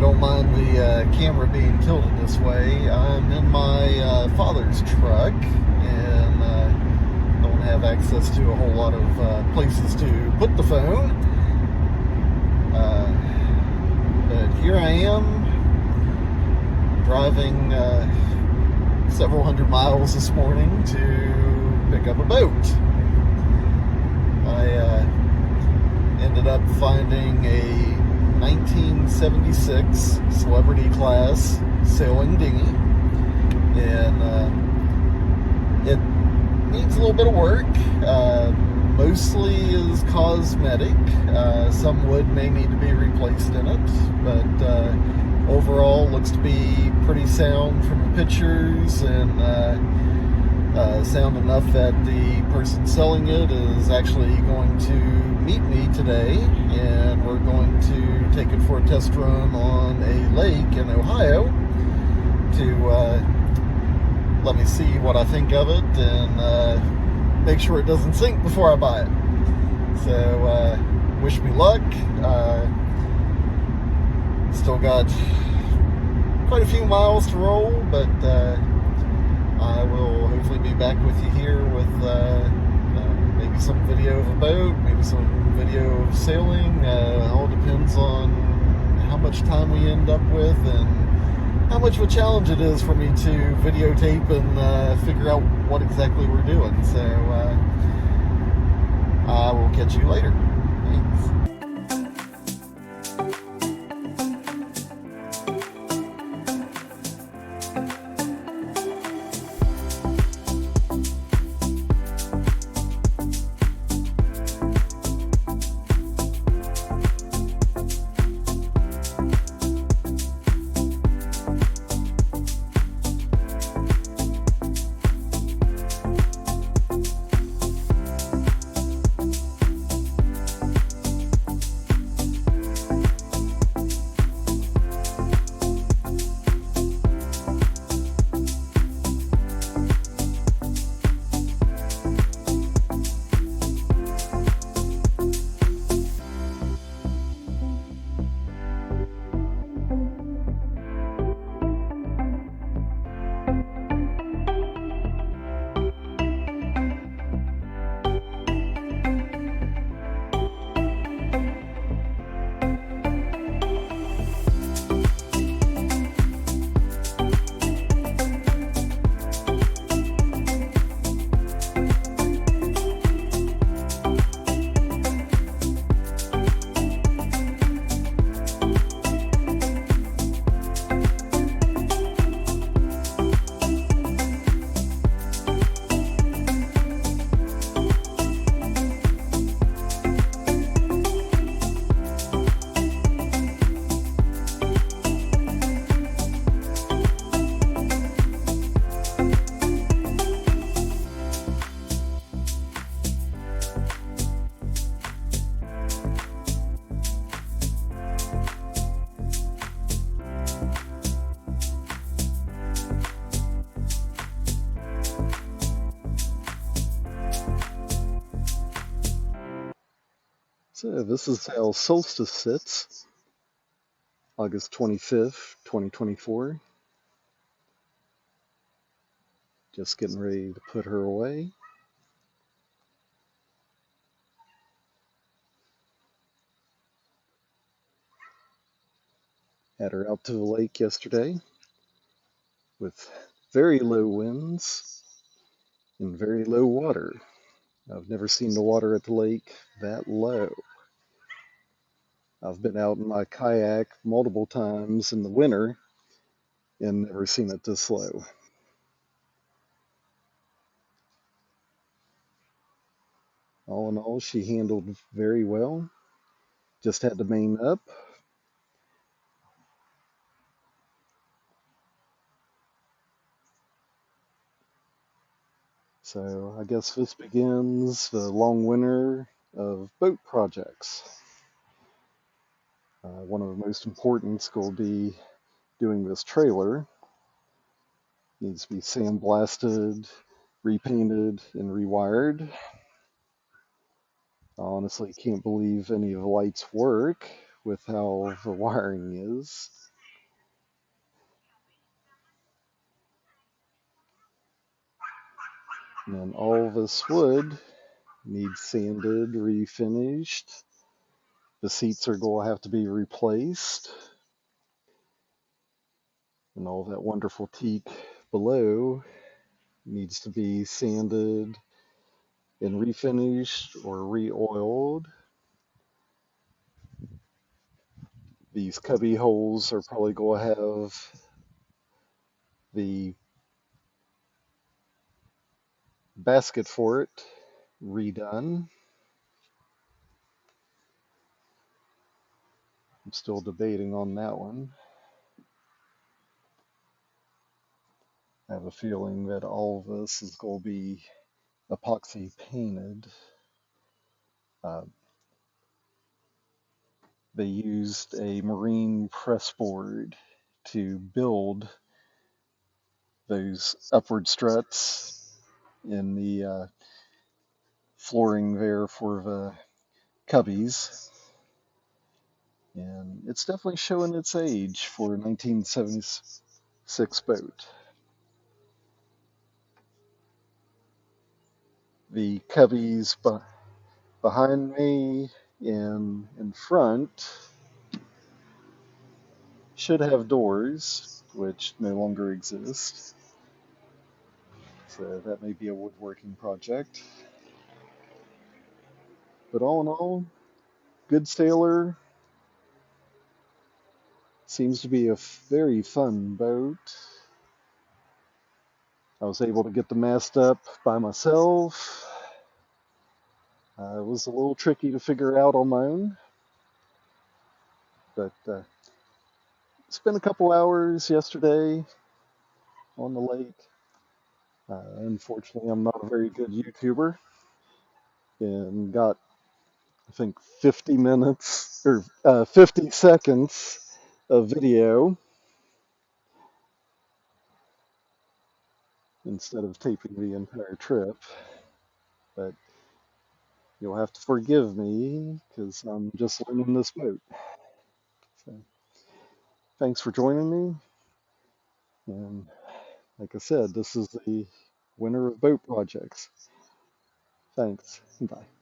don't mind the camera being tilted this way. I'm in my father's truck and don't have access to a whole lot of places to put the phone. But here I am driving several hundred miles this morning to pick up a boat. I ended up finding a 1976 celebrity class sailing dinghy, and it needs a little bit of work. Mostly is cosmetic. Some wood may need to be replaced in it, but overall looks to be pretty sound from the pictures, and sound enough that the person selling it is actually going to meet me today, and we're going to take it for a test run on a lake in Ohio to let me see what I think of it and make sure it doesn't sink before I buy it. So wish me luck. Still got quite a few miles to roll, but I will hopefully be back with you here with maybe some video of a boat, maybe some video of sailing. All depends on how much time we end up with and how much of a challenge it is for me to videotape and figure out what exactly we're doing. So I will catch you later. Thanks. So this is how solstice sits, August 25th, 2024. Just getting ready to put her away. Had her out to the lake yesterday with very low winds and very low water. I've never seen the water at the lake that low. I've been out in my kayak multiple times in the winter and never seen it this low. All in all, she handled very well. Just had to main up. So I guess this begins the long winter of boat projects. One of the most important is going to be doing this trailer. Needs to be sandblasted, repainted, and rewired. I honestly can't believe any of the lights work with how the wiring is. And then all this wood needs sanded, refinished. The seats are going to have to be replaced. And all that wonderful teak below needs to be sanded and refinished or re-oiled. These cubby holes are probably going to have the basket for it redone. I'm still debating on that one. I have a feeling that all of this is going to be epoxy painted. Uh, they used a marine press board to build those upward struts in the flooring there for the cubbies. And it's definitely showing its age for a 1976 boat. The cubbies behind me and in front should have doors, which no longer exist. So that may be a woodworking project. But all in all, good sailor. Seems to be a very fun boat. I was able to get the mast up by myself. It was a little tricky to figure out on my own, but spent a couple hours yesterday on the lake. Unfortunately, I'm not a very good YouTuber and got, I think, 50 minutes or 50 seconds of video instead of taping the entire trip. But you'll have to forgive me because I'm just learning this boat. So thanks for joining me. And like I said, this is the winner of boat projects. Thanks. Bye.